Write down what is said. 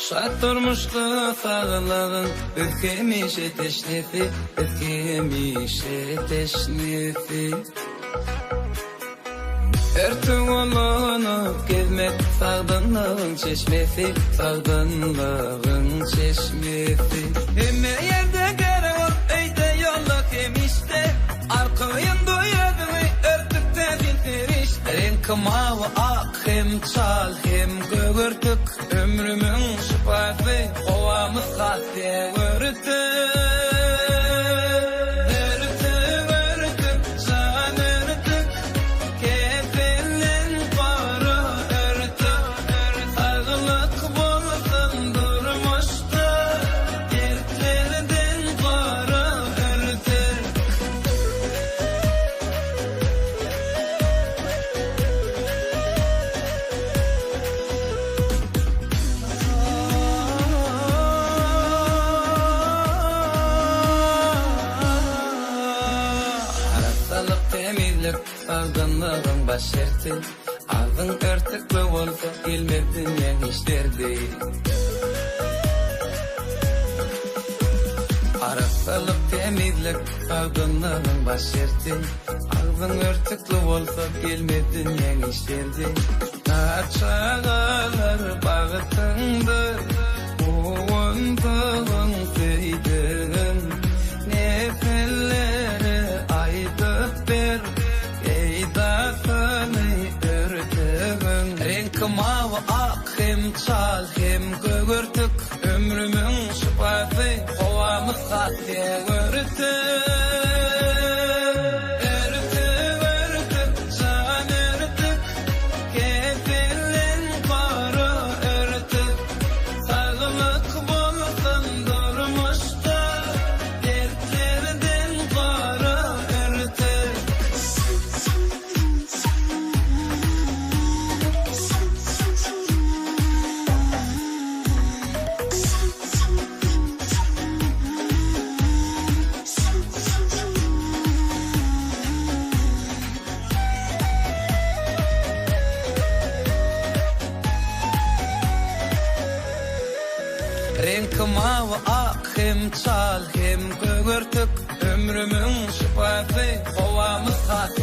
Şat durmuşda sağlığın öfkemişe teşnefi, öfkemişe teşnefi. Örtün olunup gezmek sağdınlığın çeşmesi, sağdınlığın çeşmesi. Emme yerde gerek ol, öyde yolluk emişte, arkayın duyadını örtükte bildirişte. Renk mavi ak, hem çal hem göğürtük, ömrümün şifası, ovamız sahte örtük. Sağdınlığın başertin, ağzın örtüklü olsa bilmedin yan işlerdi. Arasalık temizlik, sağdınlığın başertin, ağzın örtüklü olsa bilmedin yan işlerdi. Kaçağalar bağıtındır, uğundığın seydin, nefelleri aydıp bir renk mavi ak, hem çal hem göğürtük, ömrümün şifası, ovamız sahte örtük. Renk mavi ak, hem çal hem göğürtük, ömrümün şifası, ovamız sahte